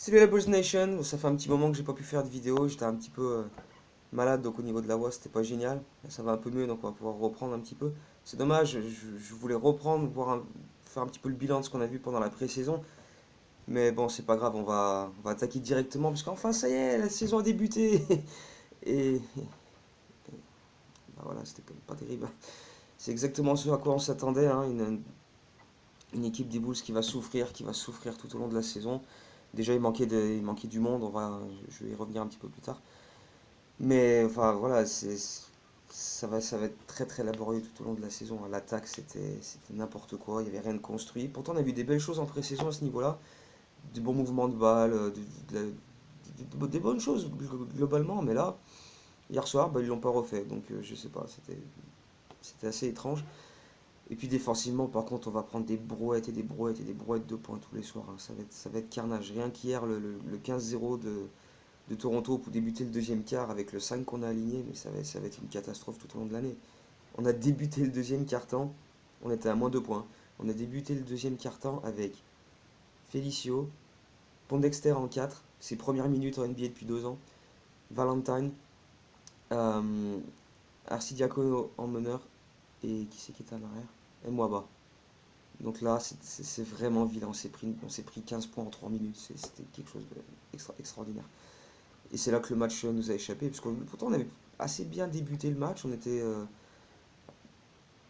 Salut la Bulls Nation, ça fait un petit moment que j'ai pas pu faire de vidéo, j'étais un petit peu malade donc au niveau de la voix c'était pas génial. Là, ça va un peu mieux donc on va pouvoir reprendre un petit peu. C'est dommage, je voulais reprendre, faire un petit peu le bilan de ce qu'on a vu pendant la pré-saison. Mais bon c'est pas grave, on va attaquer directement parce qu'enfin ça y est, la saison a débuté. Et bah voilà, c'était quand même pas terrible. C'est exactement ce à quoi on s'attendait, hein, une équipe des Bulls qui va souffrir tout au long de la saison. Déjà il manquait du monde, je vais y revenir un petit peu plus tard. Mais enfin voilà, ça va être très très laborieux tout au long de la saison, hein. L'attaque c'était n'importe quoi, il n'y avait rien de construit. Pourtant on a vu des belles choses en pré-saison à ce niveau-là, des bons mouvements de balle, des bonnes choses globalement, mais là, hier soir, bah, ils l'ont pas refait, donc je sais pas, c'était assez étrange. Et puis défensivement, par contre, on va prendre des brouettes et des brouettes et des brouettes de points tous les soirs, hein. Ça va être carnage. Rien qu'hier, le 15-0 de Toronto pour débuter le deuxième quart avec le 5 qu'on a aligné, mais ça va être une catastrophe tout au long de l'année. On a débuté le deuxième quart-temps, on était à moins 2 points. On a débuté le deuxième quart-temps avec Felicio, Pondexter en 4, ses premières minutes en NBA depuis 2 ans, Valentine, euh, Arcidiacono en meneur, et qui c'est qui était en arrière? Et Mwaba. Donc là, c'est vraiment vilain. On s'est pris 15 points en 3 minutes. C'était quelque chose d'extraordinaire. Et c'est là que le match nous a échappé. Parce que pourtant, on avait assez bien débuté le match. On était, je ne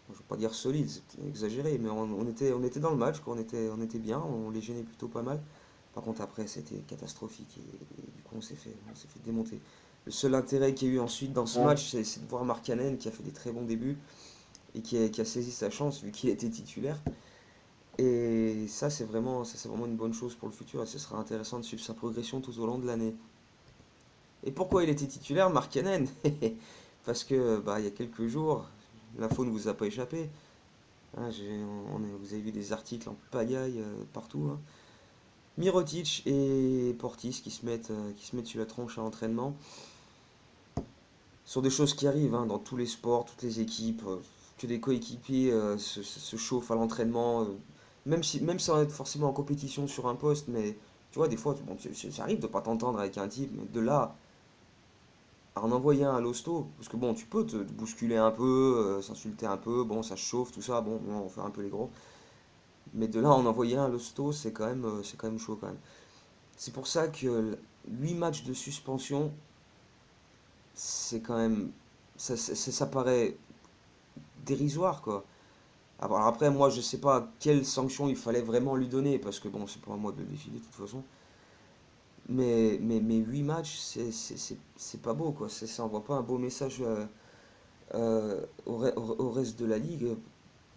veux pas dire solide, c'est exagéré, mais on était dans le match, quoi. On était bien. On les gênait plutôt pas mal. Par contre, après, c'était catastrophique. Et du coup, on s'est fait démonter. Le seul intérêt qu'il y a eu ensuite dans ce match, c'est de voir Markkanen qui a fait des très bons débuts et qui a saisi sa chance vu qu'il était titulaire. Et ça, c'est vraiment une bonne chose pour le futur et ce sera intéressant de suivre sa progression tout au long de l'année. Et pourquoi il était titulaire, Markkanen? Parce que bah, il y a quelques jours, l'info ne vous a pas échappé, hein, vous avez vu des articles en pagaille partout, hein. Mirotic et Portis qui se mettent sur la tronche à l'entraînement. Ce sont des choses qui arrivent, hein, dans tous les sports, toutes les équipes, que des coéquipiers se chauffent à l'entraînement, même sans être forcément en compétition sur un poste, mais tu vois, des fois, bon, ça arrive de pas t'entendre avec un type, mais de là à en envoyer un à l'hosto, parce que bon, tu peux te bousculer un peu, s'insulter un peu, bon, ça se chauffe, tout ça, bon, on va faire un peu les gros, mais de là à en envoyer un à l'hosto, c'est quand même chaud quand même. C'est pour ça que 8 matchs de suspension, c'est quand même, ça paraît dérisoire, quoi. Alors après, moi, je sais pas quelle sanction il fallait vraiment lui donner, parce que bon, c'est pas à moi de le décider de toute façon. Mais 8 matchs, c'est pas beau, quoi. Ça envoie pas un beau message au reste de la ligue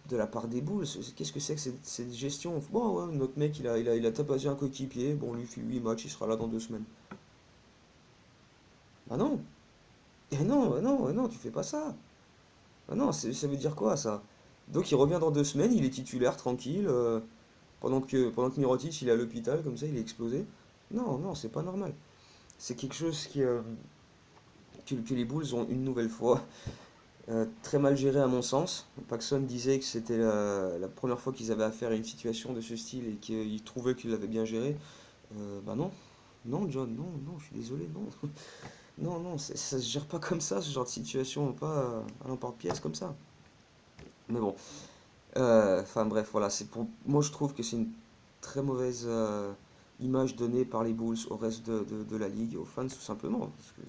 de la part des Bulls. Qu'est-ce que c'est que cette gestion? Bon, ouais, notre mec, il a tabassé un coéquipier, bon, lui, il fait 8 matchs, il sera là dans 2 semaines. Ah non! Eh non, non, tu fais pas ça! Ah non, ça veut dire quoi, ça? Donc il revient dans 2 semaines, il est titulaire, tranquille. Pendant que Mirotic il est à l'hôpital, comme ça, il est explosé. Non, non, c'est pas normal. C'est quelque chose que les Bulls ont une nouvelle fois très mal géré à mon sens. Paxson disait que c'était la première fois qu'ils avaient affaire à une situation de ce style et qu'ils trouvaient qu'ils l'avaient bien géré. Bah non, non John, non, non, je suis désolé, non. Non, non, ça se gère pas comme ça, ce genre de situation, pas à l'emporte-pièce comme ça. Mais bon, enfin bref, voilà, moi je trouve que c'est une très mauvaise image donnée par les Bulls au reste de la ligue, aux fans tout simplement. Parce que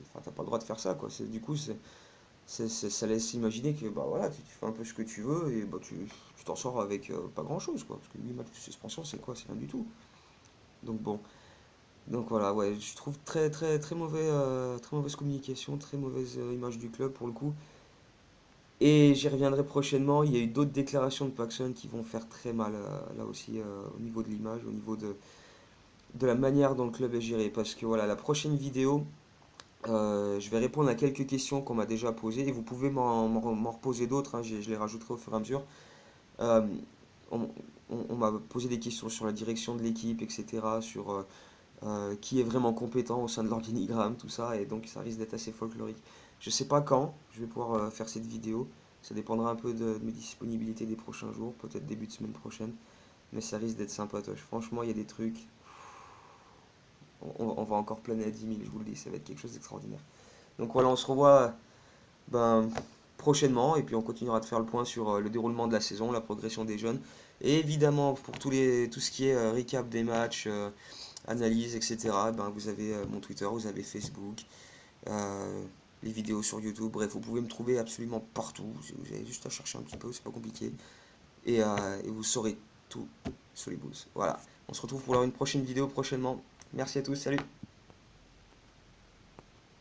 enfin, t'as pas le droit de faire ça, quoi. Du coup, ça laisse imaginer que bah voilà, tu fais un peu ce que tu veux et bah tu t'en sors avec pas grand-chose, quoi. Parce que 8 matchs de suspension, c'est quoi? C'est rien du tout. Donc bon, donc voilà, ouais, je trouve très mauvais, très mauvaise communication, très mauvaise image du club pour le coup. Et j'y reviendrai prochainement. Il y a eu d'autres déclarations de Paxson qui vont faire très mal là aussi au niveau de l'image, au niveau de la manière dont le club est géré. Parce que voilà, la prochaine vidéo, je vais répondre à quelques questions qu'on m'a déjà posées et vous pouvez m'en reposer d'autres, hein, je les rajouterai au fur et à mesure. Euh, on on m'a posé des questions sur la direction de l'équipe, etc. Sur qui est vraiment compétent au sein de l'organigramme, tout ça, et donc ça risque d'être assez folklorique. Je sais pas quand je vais pouvoir faire cette vidéo, ça dépendra un peu de mes disponibilités des prochains jours, peut-être début de semaine prochaine, mais ça risque d'être sympatoche. Franchement, il y a des trucs. on va encore planer à 10 000, je vous le dis, ça va être quelque chose d'extraordinaire. Donc voilà, on se revoit ben, prochainement et puis on continuera de faire le point sur le déroulement de la saison, la progression des jeunes. Et évidemment, pour tout ce qui est recap des matchs, analyse, etc., ben, vous avez mon Twitter, vous avez Facebook, euh, les vidéos sur YouTube. Bref, vous pouvez me trouver absolument partout. Vous avez juste à chercher un petit peu, c'est pas compliqué. Et vous saurez tout sur les Bulls. Voilà, on se retrouve pour une prochaine vidéo prochainement. Merci à tous, salut!